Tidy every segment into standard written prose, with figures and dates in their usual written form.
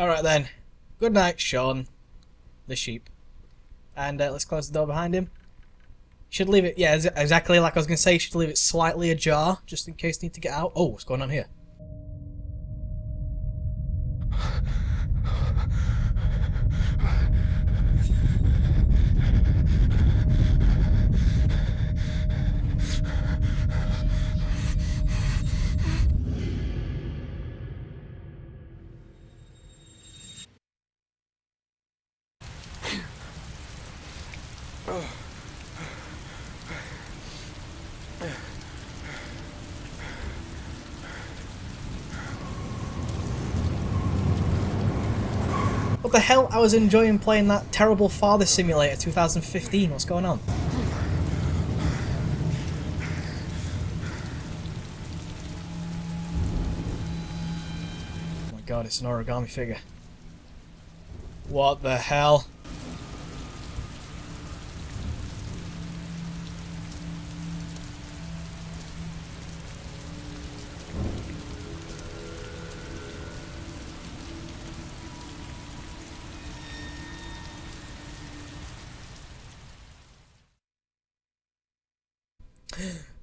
Alright then. Good night, Sean. The sheep. And let's close the door behind him. Should leave it, yeah, exactly like I was going to say, should leave it slightly ajar, just in case you need to get out. Oh, what's going on here? What the hell? I was enjoying playing that terrible Father Simulator 2015. What's going on? Oh my god, it's an origami figure. What the hell?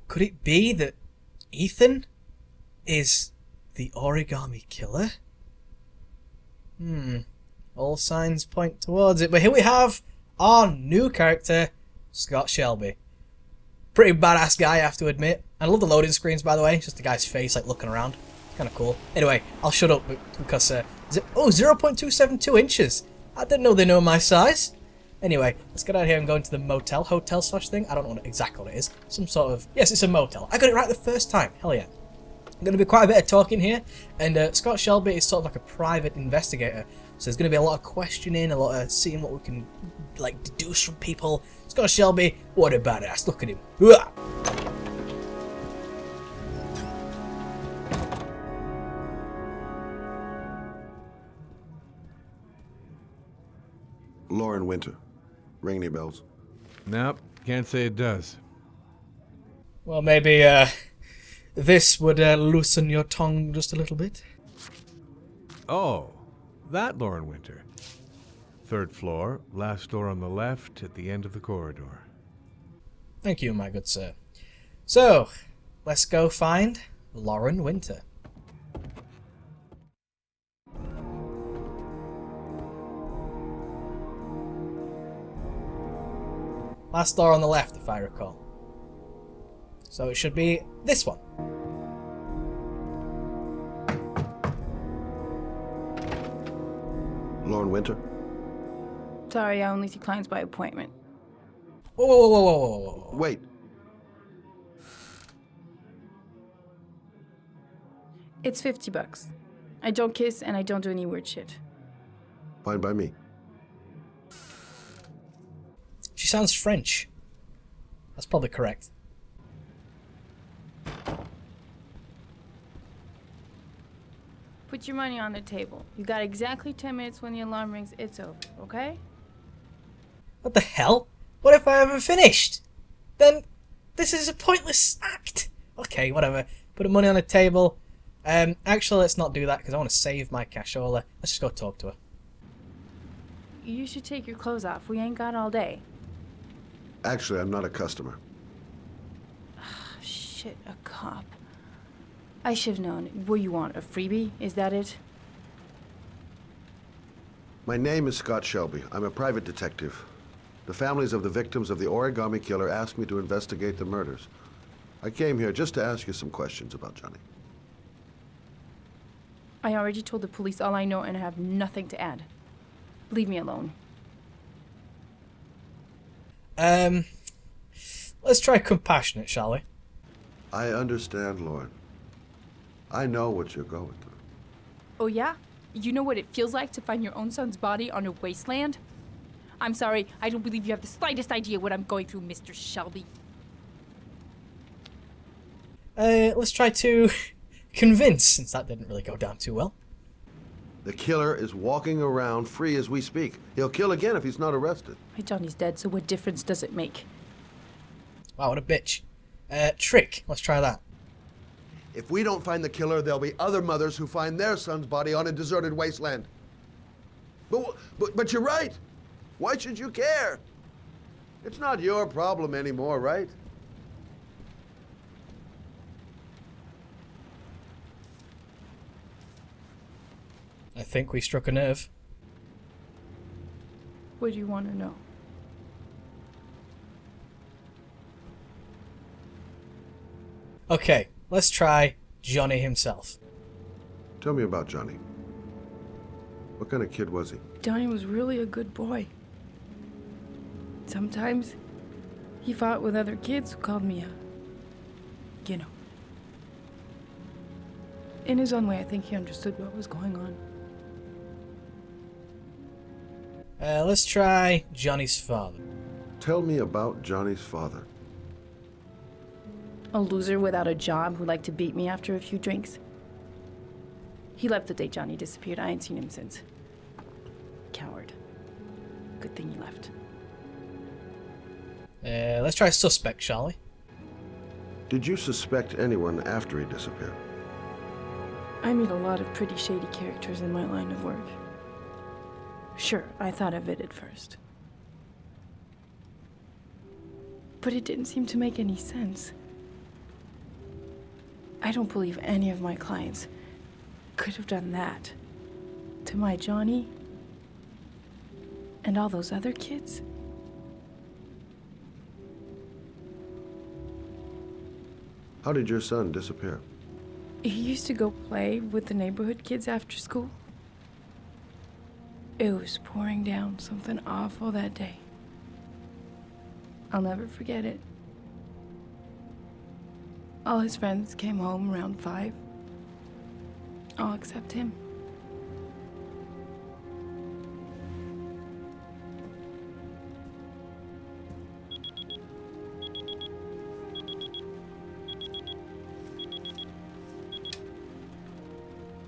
Could it be that Ethan is the origami killer? All signs point towards it. But here we have our new character, Scott Shelby. Pretty badass guy, I have to admit. I love the loading screens, by the way. It's just the guy's face, like, looking around. Kind of cool. Anyway, I'll shut up because... is it, 0.272 inches. I didn't know they know my size. Anyway, let's get out of here and go into the motel, hotel slash thing. I don't know exactly what it is. Some sort of... Yes, it's a motel. I got it right the first time. Hell yeah. I'm going to be quite a bit of talking here. And Scott Shelby is sort of like a private investigator. So there's going to be a lot of questioning, a lot of seeing what we can, like, deduce from people. Scott Shelby, what a badass. Look at him. Uah! Lauren Winter. Ring any bells? Nope, can't say it does. Well, maybe this would loosen your tongue just a little bit. Oh, that Lauren Winter. 3rd floor, last door on the left at the end of the corridor. Thank you, my good sir. So, let's go find Lauren Winter. Last door on the left, if I recall. So it should be this one. Lauren Winter? Sorry, I only see clients by appointment. Whoa, whoa, whoa, whoa, whoa, whoa. Wait. It's $50. I don't kiss and I don't do any weird shit. Fine by me. She sounds French. That's probably correct. Put your money on the table. You got exactly 10 minutes. When the alarm rings, it's over, okay? What the hell? What if I haven't finished? Then this is a pointless act. Okay, whatever. Put the money on the table. Actually, let's not do that because I want to save my cashola. Let's just go talk to her. You should take your clothes off. We ain't got all day. Actually, I'm not a customer. Shit, a cop. I should have known. What you want, a freebie? Is that it? My name is Scott Shelby. I'm a private detective. The families of the victims of the origami killer asked me to investigate the murders. I came here just to ask you some questions about Johnny. I already told the police all I know and I have nothing to add. Leave me alone. Let's try compassionate, shall we? I understand, Lauren. I know what you're going through. Oh yeah? You know what it feels like to find your own son's body on a wasteland? I'm sorry, I don't believe you have the slightest idea what I'm going through, Mr. Shelby. Let's try to convince, since that didn't really go down too well. The killer is walking around free as we speak. He'll kill again if he's not arrested. My Johnny's dead, so what difference does it make? Wow, what a bitch. Trick. Let's try that. If we don't find the killer, there'll be other mothers who find their son's body on a deserted wasteland. But you're right. Why should you care? It's not your problem anymore, right? I think we struck a nerve. What do you want to know? Okay, let's try Johnny himself. Tell me about Johnny. What kind of kid was he? Johnny was really a good boy. Sometimes he fought with other kids who called me you know. In his own way, I think he understood what was going on. Let's try Johnny's father. Tell me about Johnny's father. A loser without a job who liked to beat me after a few drinks. He left the day Johnny disappeared. I ain't seen him since. Coward. Good thing he left. Let's try suspect, shall we? Did you suspect anyone after he disappeared? I meet a lot of pretty shady characters in my line of work. Sure, I thought of it at first. But it didn't seem to make any sense. I don't believe any of my clients could have done that to my Johnny and all those other kids. How did your son disappear? He used to go play with the neighborhood kids after school. It was pouring down something awful that day. I'll never forget it. All his friends came home around 5. All except him.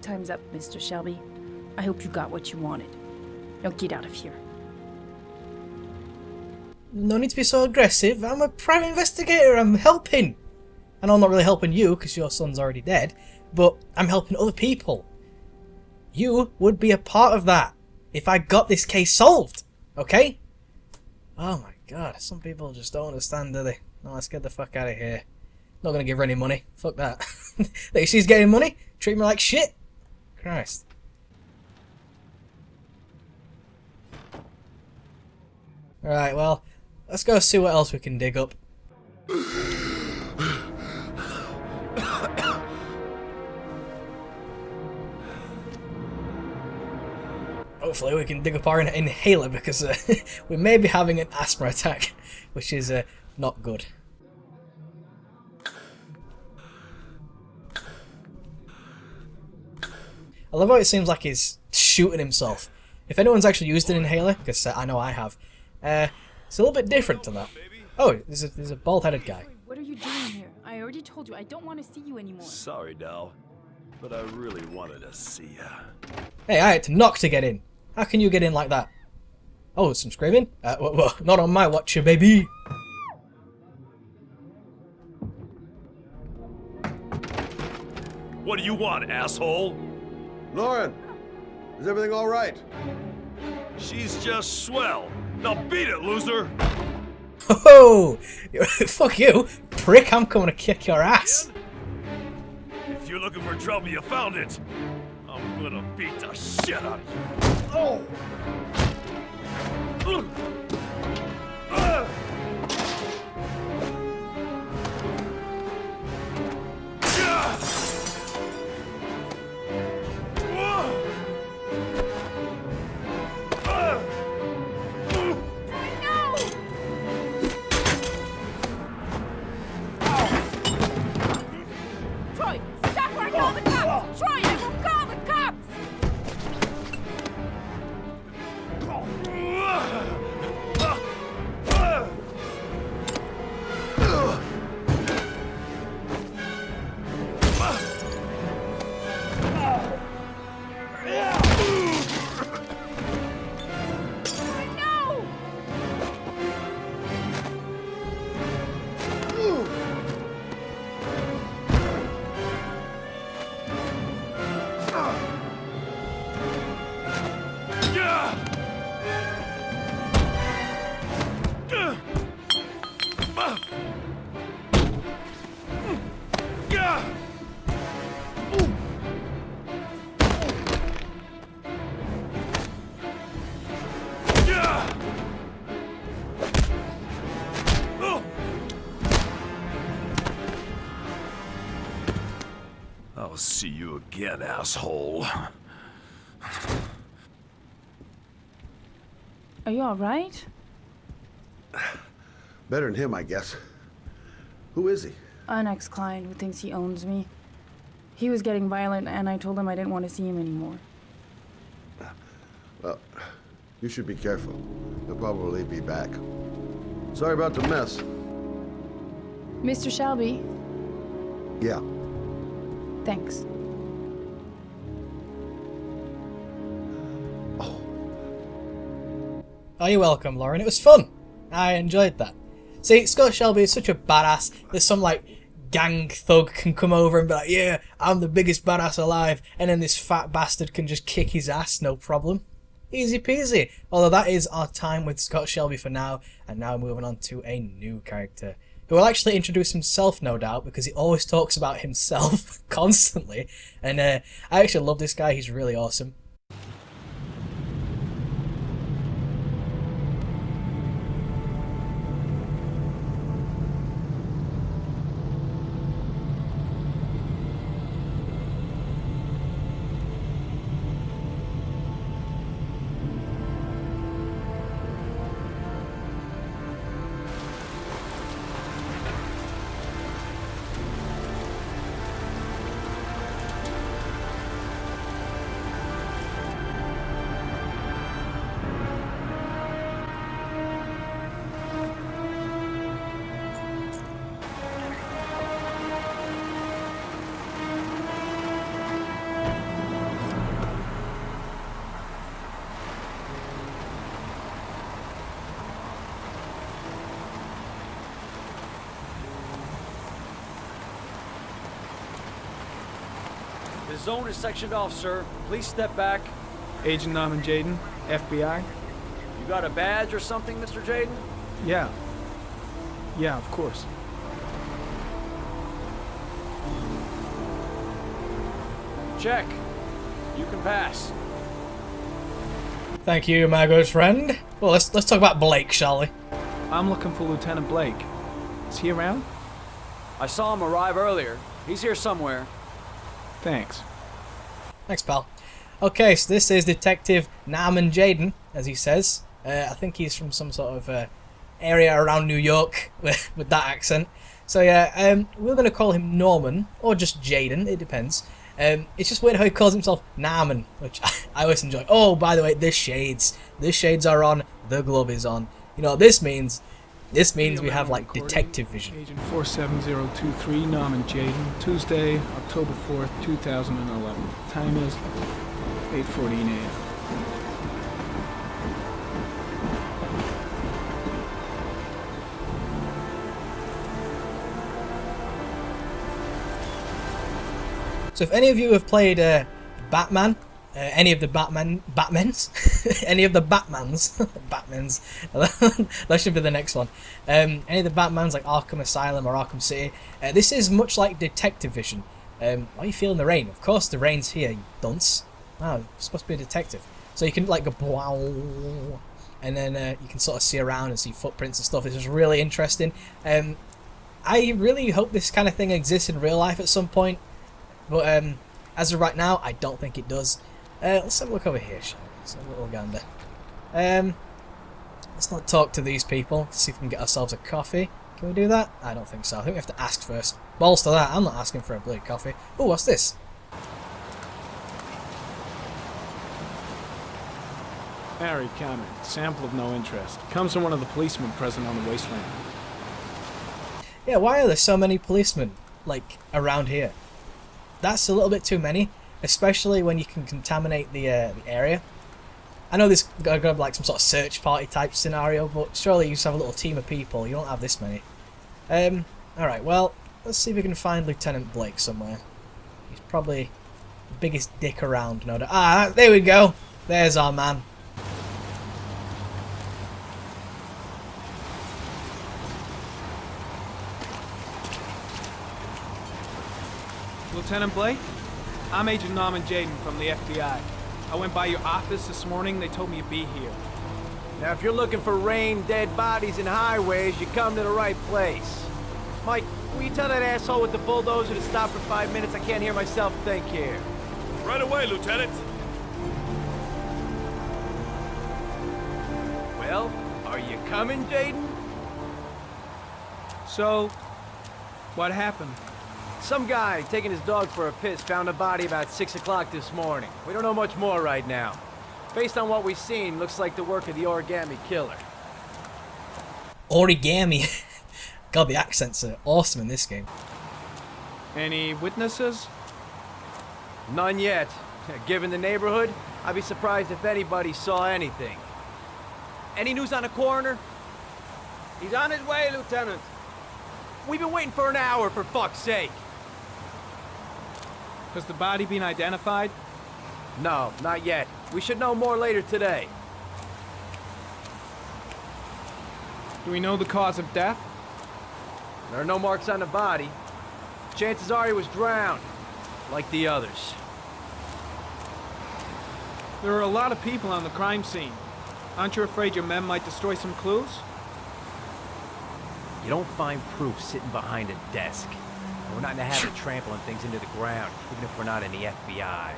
Time's up, Mr. Shelby. I hope you got what you wanted. Now get out of here. No need to be so aggressive. I'm a private investigator. I'm helping. I know I'm not really helping you because your son's already dead, but I'm helping other people. You would be a part of that if I got this case solved, okay? Oh my god, some people just don't understand, do they? No, let's get the fuck out of here. Not gonna give her any money. Fuck that. Think she's getting money? Treat me like shit? Christ. Alright, well, let's go see what else we can dig up. Hopefully we can dig up our inhaler because we may be having an asthma attack, which is not good. I love how it seems like he's shooting himself. If anyone's actually used an inhaler, because I know I have, it's a little bit different to that. Oh, there's a bald-headed guy. What are you doing here? I already told you I don't want to see you anymore. Sorry, Dal, but I really wanted to see ya. Hey, I had to knock to get in. How can you get in like that? Oh, some screaming? Well, not on my watch, baby. What do you want, asshole? Lauren, is everything all right? She's just swell. Now beat it, loser! Oh, fuck you, prick! I'm coming to kick your ass. If you're looking for trouble, you found it. I'm gonna beat the shit out of you. Oh! Troy, stop or I call the cops! Troy, I will call the cops! see you again, asshole. Are you all right? Better than him, I guess. Who is he? An ex-client who thinks he owns me. He was getting violent, and I told him I didn't want to see him anymore. Well, you should be careful. He'll probably be back. Sorry about the mess. Mr. Shelby, Yeah. thanks. Oh, you're welcome, Lauren. It was fun. I enjoyed that. See, Scott Shelby is such a badass. There's some, like, gang thug can come over and be like, yeah, I'm the biggest badass alive. And then this fat bastard can just kick his ass, no problem. Easy peasy. Although that is our time with Scott Shelby for now. And now moving on to a new character, who will actually introduce himself, no doubt, because he always talks about himself constantly. And I actually love this guy. He's really awesome. The zone is sectioned off, sir. Please step back. Agent Norman Jaden, FBI? You got a badge or something, Mr. Jaden? Yeah. Yeah, of course. Check. You can pass. Thank you, my good friend. Well, let's talk about Blake, shall we? I'm looking for Lieutenant Blake. Is he around? I saw him arrive earlier. He's here somewhere. Thanks. Thanks, pal. Okay, so this is Detective Norman Jaden, as he says. I think he's from some sort of area around New York with that accent. So yeah, we're going to call him Norman, or just Jaden, it depends. It's just weird how he calls himself Norman, which I always enjoy. Oh, by the way, the shades are on, the glove is on. You know what this means? This means we have, like, detective vision. Agent 47023, Norman Jaden, Tuesday, October 4th, 2011. Time is 8:14 a.m. So if any of you have played Batman, any of the Batmans, any of the Batmans, that should be the next one. Any of the Batmans like Arkham Asylum or Arkham City, this is much like detective vision. Why are you feeling the rain? Of course the rain's here, you dunce. Wow, you're supposed to be a detective. So you can like go wow, and then you can sort of see around and see footprints and stuff. This is really interesting. I really hope this kind of thing exists in real life at some point. But as of right now, I don't think it does. Let's have a look over here, shall we? Let's have a little gander. Let's not talk to these people. Let's see if we can get ourselves a coffee. Can we do that? I don't think so. I think we have to ask first. Balls to that. I'm not asking for a bloody coffee. Oh, what's this? Harry Cameron, sample of no interest. Comes from one of the policemen present on the wasteland. Yeah, why are there so many policemen, like, around here? That's a little bit too many, especially when you can contaminate the area. I know this is going to be like some sort of search party type scenario, but surely you just have a little team of people. You don't have this many. Alright, well, let's see if we can find Lieutenant Blake somewhere. He's probably the biggest dick around. No, there we go. There's our man. Lieutenant Blake? I'm Agent Norman Jaden from the FBI. I went by your office this morning. They told me you'd be here. Now, if you're looking for rain, dead bodies, and highways, you come to the right place. Mike, Will you tell that asshole with the bulldozer to stop for 5 minutes? I can't hear myself think here. Right away, Lieutenant. Well, are you coming, Jaden? So, what happened? Some guy taking his dog for a piss found a body about 6 o'clock this morning. We don't know much more right now. Based on what we've seen, looks like the work of the origami killer. Origami. God, the accents are awesome in this game. Any witnesses? None yet. Given the neighborhood, I'd be surprised if anybody saw anything. Any news on the coroner? He's on his way, Lieutenant. We've been waiting for an hour, for fuck's sake. Has the body been identified? No, not yet. We should know more later today. Do we know the cause of death? There are no marks on the body. Chances are he was drowned, like the others. There are a lot of people on the crime scene. Aren't you afraid your men might destroy some clues? You don't find proof sitting behind a desk. And we're not in the habit of trampling things into the ground, even if we're not in the FBI.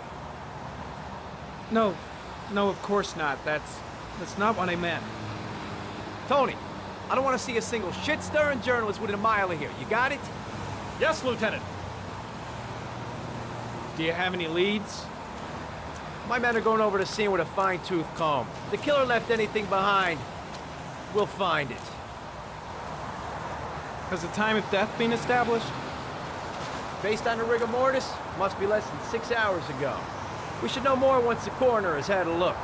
No, of course not. That's not what I meant. Tony, I don't want to see a single shit-stirring journalist within a mile of here. You got it? Yes, Lieutenant. Do you have any leads? My men are going over the scene with a fine-tooth comb. If the killer left anything behind, we'll find it. Has the time of death been established? Based on the rigor mortis, must be less than 6 hours ago. We should know more once the coroner has had a look.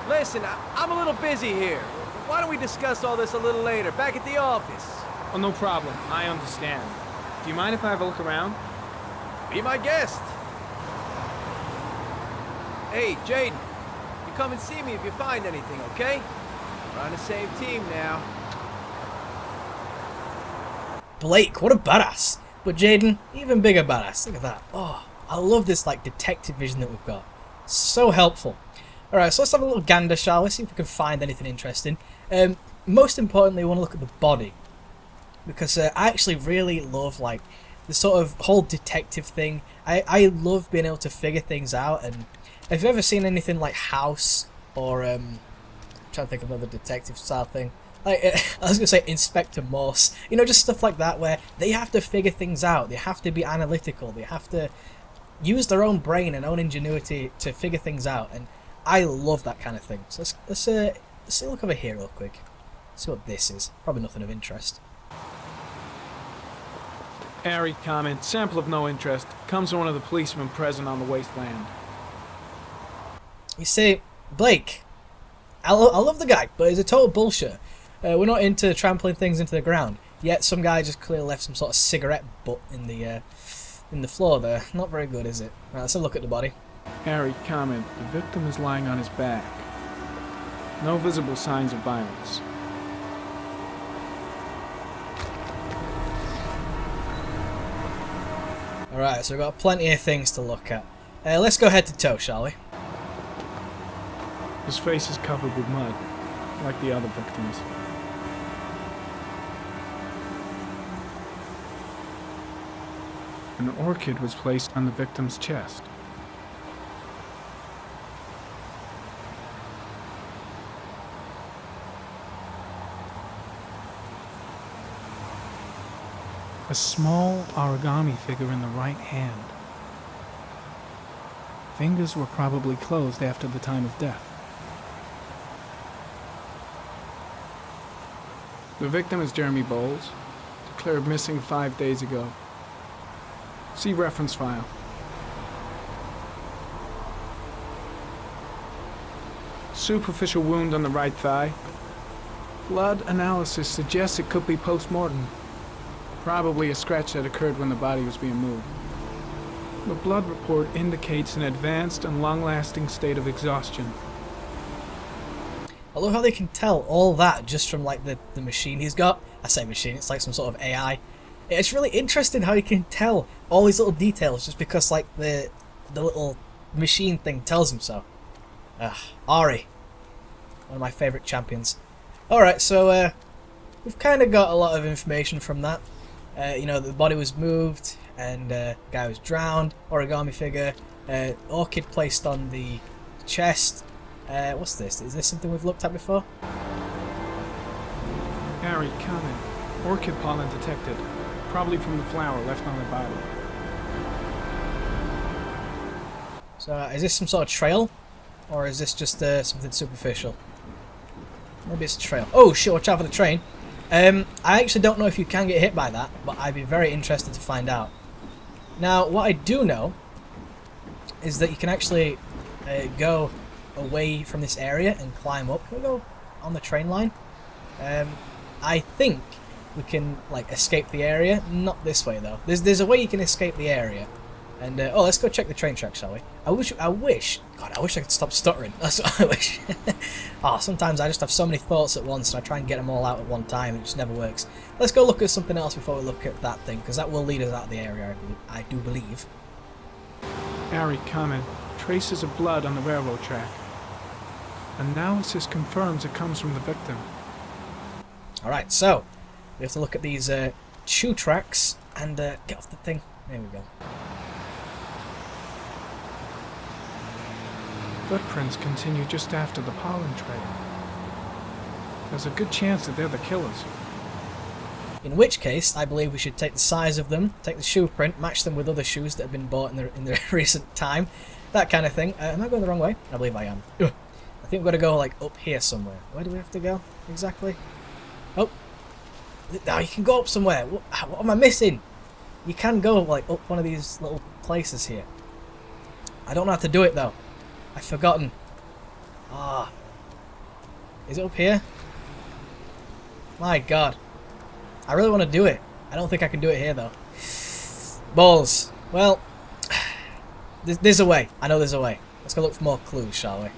Listen, I'm a little busy here. Why don't we discuss all this a little later, back at the office? Oh, no problem. I understand. Do you mind if I have a look around? Be my guest. Hey, Jaden, you come and see me if you find anything, okay? We're on the same team now. Blake, what a badass. But Jaden, even bigger badass. Look at that. Oh, I love this like detective vision that we've got. So helpful. Alright, so let's have a little gander, shall we? See if we can find anything interesting. Most importantly, we want to look at the body. Because I actually really love like the sort of whole detective thing. I love being able to figure things out. And have you ever seen anything like House or I'm trying to think of another detective style thing? Like I was gonna say Inspector Morse. You know, just stuff like that where they have to figure things out. They have to be analytical. They have to use their own brain and own ingenuity to figure things out. And I love that kind of thing. So let's look over here real quick. See what this is. Probably nothing of interest. Airy comment. Sample of no interest. Comes from one of the policemen present on the wasteland. You see, Blake, I love the guy, but he's a total bullshit. We're not into trampling things into the ground. Yet some guy just clearly left some sort of cigarette butt in the floor there. Not very good, is it? Right, let's have a look at the body. Airy comment. The victim is lying on his back. No visible signs of violence. Alright, so we've got plenty of things to look at. Let's go head to toe, shall we? His face is covered with mud, like the other victims. An orchid was placed on the victim's chest. A small origami figure in the right hand. Fingers were probably closed after the time of death. The victim is Jeremy Bowles, declared missing 5 days ago. See reference file. Superficial wound on the right thigh. Blood analysis suggests it could be post-mortem. Probably a scratch that occurred when the body was being moved. The blood report indicates an advanced and long-lasting state of exhaustion. I love how they can tell all that just from like the machine he's got. I say machine, it's like some sort of AI. It's really interesting how you can tell all these little details just because like the little machine thing tells him so. Ari, one of my favourite champions. Alright, so we've kind of got a lot of information from that. You know, the body was moved and guy was drowned. Origami figure. Orchid placed on the chest. What's this? Is this something we've looked at before? Harry, comment. Orchid pollen detected. Probably from the flower left on the body. So is this some sort of trail? Or is this just something superficial? Maybe it's a trail. Oh shit, watch out for the train. I actually don't know if you can get hit by that, but I'd be very interested to find out. Now, what I do know is that you can actually go away from this area and climb up. Can we go on the train line? I think we can like escape the area. Not this way though. There's a way you can escape the area. And oh, let's go check the train track, shall we? I wish. God, I wish I could stop stuttering. That's what I wish. Oh, sometimes I just have so many thoughts at once, and I try and get them all out at one time, and it just never works. Let's go look at something else before we look at that thing, because that will lead us out of the area, I do believe. Harry, comment. Traces of blood on the railroad track. Analysis confirms it comes from the victim. Alright, so we have to look at these shoe tracks and get off the thing. There we go. Footprints continue just after the pollen trail. There's a good chance that they're the killers. In which case, I believe we should take the size of them, take the shoe print, match them with other shoes that have been bought in the recent time, that kind of thing. Am I going the wrong way? I believe I am. Ugh. I think we've got to go like up here somewhere. Where do we have to go exactly? Oh, no, you can go up somewhere. What am I missing? You can go like up one of these little places here. I don't know how to do it though. I've forgotten. Ah. Is it up here? My god. I really want to do it. I don't think I can do it here though. Balls. Well, there's a way. I know there's a way. Let's go look for more clues, shall we?